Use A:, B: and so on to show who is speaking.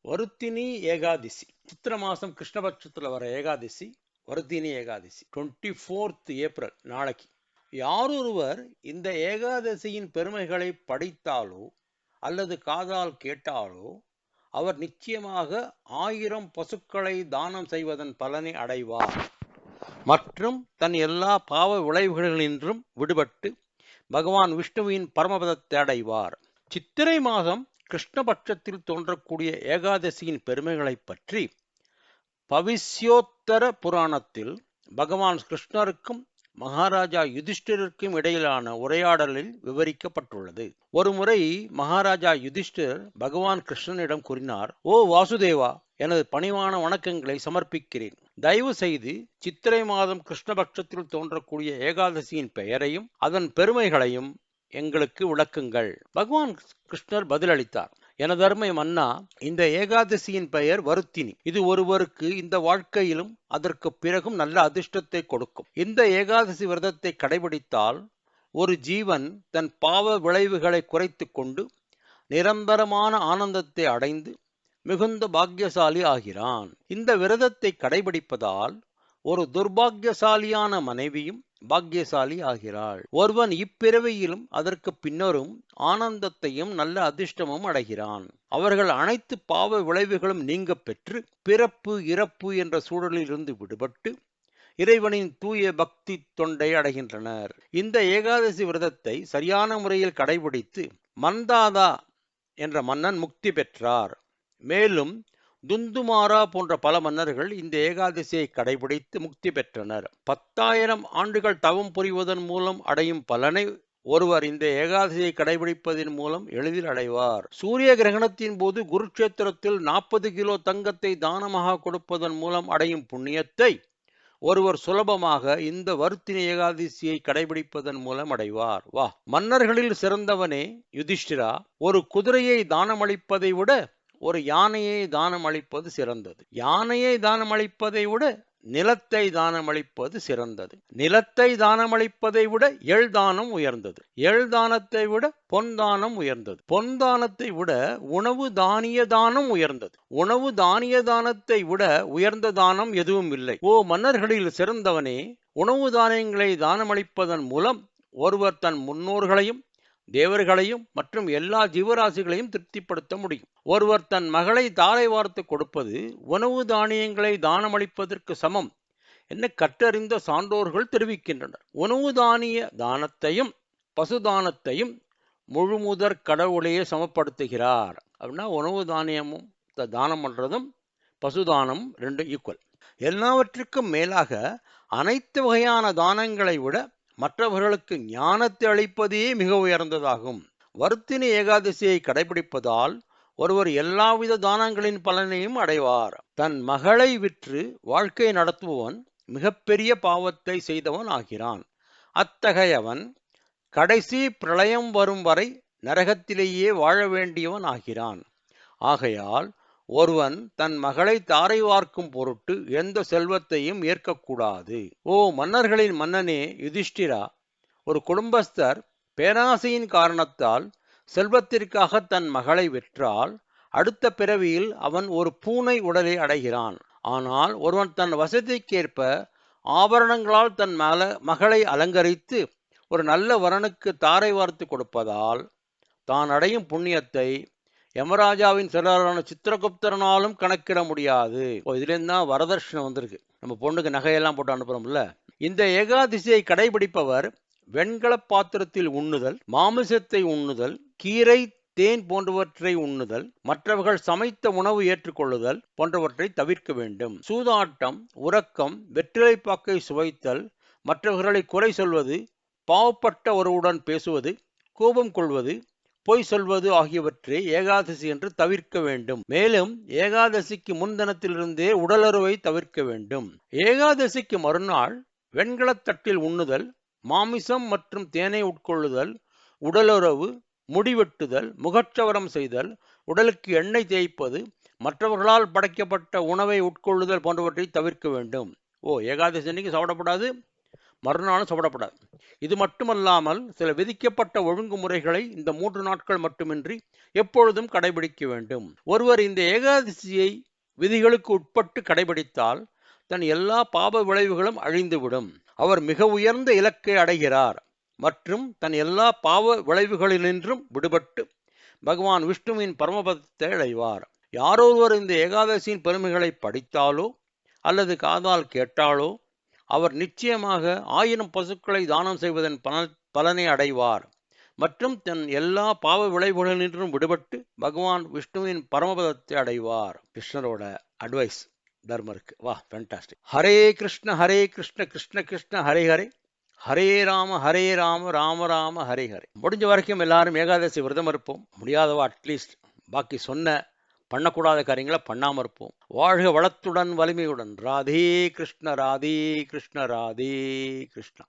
A: வருத்தினி ஏகாதசி சித்திர மாசம் கிருஷ்ணபட்சத்துல வர ஏகாதசி வருத்தினி ஏகாதசி 24th ஏப்ரல் நாளைக்கு. யாரொருவர் இந்த ஏகாதசியின் பெருமைகளை படித்தாலோ அல்லது காதால் கேட்டாலோ அவர் நிச்சயமாக 1000 பசுக்களை தானம் செய்வதன் பலனை அடைவார் மற்றும் தன் எல்லா பாவ விளைவுகளினின்றும் விடுபட்டு பகவான் விஷ்ணுவின் பரமபதத்தை அடைவார். சித்திரை மாதம் கிருஷ்ணபட்சத்தில் தோன்றக்கூடிய ஏகாதசியின் பெருமைகளை பற்றி பவிஷ்யோத்தர புராணத்தில் பகவான் கிருஷ்ணருக்கும் மகாராஜா யுதிஷ்டிரருக்கும் இடையிலான உரையாடலில் விவரிக்கப்பட்டுள்ளது. ஒருமுறை மகாராஜா யுதிஷ்டிரர் பகவான் கிருஷ்ணனிடம் கூறினார், ஓ வாசுதேவா, எனது பணிவான வணக்கங்களை சமர்ப்பிக்கிறேன். தயவு செய்து சித்திரை மாதம் கிருஷ்ணபட்சத்தில் தோன்றக்கூடிய ஏகாதசியின் பெயரையும் அதன் பெருமைகளையும் எங்களுக்கு விளக்குங்கள். பகவான் கிருஷ்ணர் பதிலளித்தார், எனதருமை மன்னா, இந்த ஏகாதசியின் பெயர் வருத்தினி. இது ஒருவருக்கு இந்த வாழ்க்கையிலும் அதற்கு பிறகும் நல்ல அதிர்ஷ்டத்தை கொடுக்கும். இந்த ஏகாதசி விரதத்தை கடைபிடித்தால் ஒரு ஜீவன் தன் பாவ விளைவுகளை குறைத்து கொண்டு நிரந்தரமான ஆனந்தத்தை அடைந்து மிகுந்த பாக்கியசாலி ஆகிறான். இந்த விரதத்தை கடைபிடிப்பதால் ஒரு துர்பாக்கியசாலியான மனைவியும் பாக்கியசாலி ஆகிறாள். ஒருவன் இப்பிறவியிலும் அதற்கு பின்னரும் ஆனந்தத்தையும் நல்ல அதிர்ஷ்டமும் அடைகிறான். அவர்கள் அனைத்து பாவ விளைவுகளும் நீங்க பெற்று பிறப்பு இறப்பு என்ற சூழலில் இருந்து விடுபட்டு இறைவனின் தூய பக்தி தொண்டை அடைகின்றனர். இந்த ஏகாதசி விரதத்தை சரியான முறையில் கடைபிடித்து மந்தாதா என்ற மன்னன் முக்தி பெற்றார். மேலும் துந்துமாரா போன்ற பல மன்னர்கள் இந்த ஏகாதசியை கடைபிடித்து முக்தி பெற்றனர். 10,000 ஆண்டுகள் தவம் புரிவதன் மூலம் அடையும் பலனை ஒருவர் இந்த ஏகாதசியை கடைபிடிப்பதன் மூலம் எளிதில் அடைவார். சூரிய கிரகணத்தின் போது குருட்சேத்திரத்தில் 40 கிலோ தங்கத்தை தானமாக கொடுப்பதன் மூலம் அடையும் புண்ணியத்தை ஒருவர் சுலபமாக இந்த வருத்தினி ஏகாதசியை கடைபிடிப்பதன் மூலம் அடைவார். வா, மன்னர்களில் சிறந்தவனே யுதிஷ்டிரா, ஒரு குதிரையை தானமளிப்பதை விட ஒரு யானையை தானம் அளிப்பது சிறந்தது. யானையை தானம் அளிப்பதை விட நிலத்தை தானமளிப்பது சிறந்தது. நிலத்தை தானமளிப்பதை விட எள் தானம் உயர்ந்தது. எள் தானத்தை விட பொன் தானம் உயர்ந்தது. பொன் தானத்தை விட உணவு தானிய தானம் உயர்ந்தது. உணவு தானிய தானத்தை விட உயர்ந்த தானம் எதுவும் இல்லை. ஓ மன்னர்களில் சிறந்தவனே, உணவு தானியங்களை தானமளிப்பதன் மூலம் ஒருவர் தன் முன்னோர்களையும் தேவர்களையும் மற்றும் எல்லா ஜீவராசிகளையும் திருப்திப்படுத்த முடியும். ஒருவர் தன் மகளை தாரை வார்த்து கொடுப்பது உணவு தானியங்களை தானமளிப்பதற்கு சமம் என கற்றறிந்த சான்றோர்கள் தெரிவிக்கின்றனர். உணவு தானிய தானத்தையும் பசுதானத்தையும் முழுமுதற் கடவுளையே சமப்படுத்துகிறார். அப்படின்னா உணவு தானியமும் தானம் பண்றதும் பசுதானம் ரெண்டும் ஈக்குவல். எல்லாவற்றுக்கும் மேலாக அனைத்து வகையான தானங்களை விட மற்றவர்களுக்கு ஞானத்தை அளிப்பதே மிக உயர்ந்ததாகும். வருத்தினி ஏகாதசியை கடைபிடிப்பதால் ஒருவர் எல்லாவித தானங்களின் பலனையும் அடைவார். தன் மகளை விற்று வாழ்க்கை நடத்துபவன் மிகப்பெரிய பாவத்தை செய்தவன் ஆகிறான். அத்தகையவன் கடைசி பிரளயம் வரும் வரை நரகத்திலேயே வாழ வேண்டியவன் ஆகிறான். ஆகையால் ஒருவன் தன் மகளை தாரை வார்க்கும் பொருட்டு எந்த செல்வத்தையும் ஏற்கக்கூடாது. ஓ மன்னர்களின் மன்னனே யுதிஷ்டிரா, ஒரு குடும்பஸ்தர் பேராசையின் காரணத்தால் செல்வத்திற்காக தன் மகளை விற்றால் அடுத்த பிறவியில் அவன் ஒரு பூனை உடலை அடைகிறான். ஆனால் ஒருவன் தன் வசதிக்கேற்ப ஆபரணங்களால் தன் மகளை அலங்கரித்து ஒரு நல்ல வரனுக்கு தாரை வார்த்து கொடுப்பதால் தான் அடையும் புண்ணியத்தை யமராஜாவின் சிலரான சித்திரகுப்தரனாலும் கணக்கிட முடியாது. இதுலேருந்து தான் வரதட்சணை வந்திருக்கு. நம்ம பொண்ணுக்கு நகையெல்லாம் போட்டு அனுப்புறோம்ல. இந்த ஏகாதசியை கடைபிடிப்பவர் வெண்கல பாத்திரத்தில் உண்ணுதல், மாமிசத்தை உண்ணுதல், கீரை தேன் போன்றவற்றை உண்ணுதல், மற்றவர்கள் சமைத்த உணவு ஏற்றுக்கொள்ளுதல் போன்றவற்றை தவிர்க்க வேண்டும். சூதாட்டம், உறக்கம், வெற்றிலைப்பாக்கை சுவைத்தல், மற்றவர்களை குறை சொல்வது, பாவப்பட்ட ஒருவருடன் பேசுவது, கோபம் கொள்வது, பொய் சொல்வது ஆகியவற்றை ஏகாதசி என்று தவிர்க்க வேண்டும். மேலும் ஏகாதசிக்கு முன்தினத்திலிருந்தே உடலுறவை தவிர்க்க வேண்டும். ஏகாதசிக்கு மறுநாள் வெண்கலத்தட்டில் உண்ணுதல், மாமிசம் மற்றும் தேனை உட்கொள்ளுதல், உடலுறவு, முடிவெட்டுதல், முகச்சவரம் செய்தல், உடலுக்கு எண்ணெய் தேய்ப்பது, மற்றவர்களால் படைக்கப்பட்ட உணவை உட்கொள்ளுதல் போன்றவற்றை தவிர்க்க வேண்டும். ஏகாதசி அன்னைக்கு சாப்பிடக்கூடாது, மறுநாளும் சாப்பிடப்படாது. இது மட்டுமல்லாமல் சில விதிக்கப்பட்ட ஒழுங்குமுறைகளை இந்த 3 நாட்கள் மட்டுமின்றி எப்பொழுதும் கடைபிடிக்க வேண்டும். ஒருவர் இந்த ஏகாதசியை விதிகளுக்கு உட்பட்டு கடைபிடித்தால் தன் எல்லா பாப விளைவுகளும் அழிந்துவிடும். அவர் மிக உயர்ந்த இலக்கை அடைகிறார் மற்றும் தன் எல்லா பாவ விளைவுகளினின்றும் விடுபட்டு பகவான் விஷ்ணுவின் பரமபதத்தை அடைவார். யாரொருவர் இந்த ஏகாதசியின் பெருமைகளை படித்தாலோ அல்லது காதால் கேட்டாலோ அவர் நிச்சயமாக 1000 பசுக்களை தானம் செய்வதன் பலனை அடைவார் மற்றும் தன் எல்லா பாவ விளைவுகளினின்றும் விடுபட்டு பகவான் விஷ்ணுவின் பரமபதத்தை அடைவார். கிருஷ்ணரோட அட்வைஸ் தர்மருக்கு. வா, ஃபேண்டாஸ்டிக். ஹரே கிருஷ்ண கிருஷ்ண கிருஷ்ண ஹரே ஹரே, ஹரே ராம ராம ராம ஹரே ஹரே. முடிஞ்ச வரைக்கும் எல்லாரும் ஏகாதசி விரதம் இருப்போம். முடியாதவா அட்லீஸ்ட் பாக்கி சொன்ன பண்ணக்கூடாத காரியங்களை பண்ணாம இருப்போம். வாழ்க வளத்துடன் வலிமையுடன். ராதே கிருஷ்ண ராதே கிருஷ்ண ராதே கிருஷ்ணா.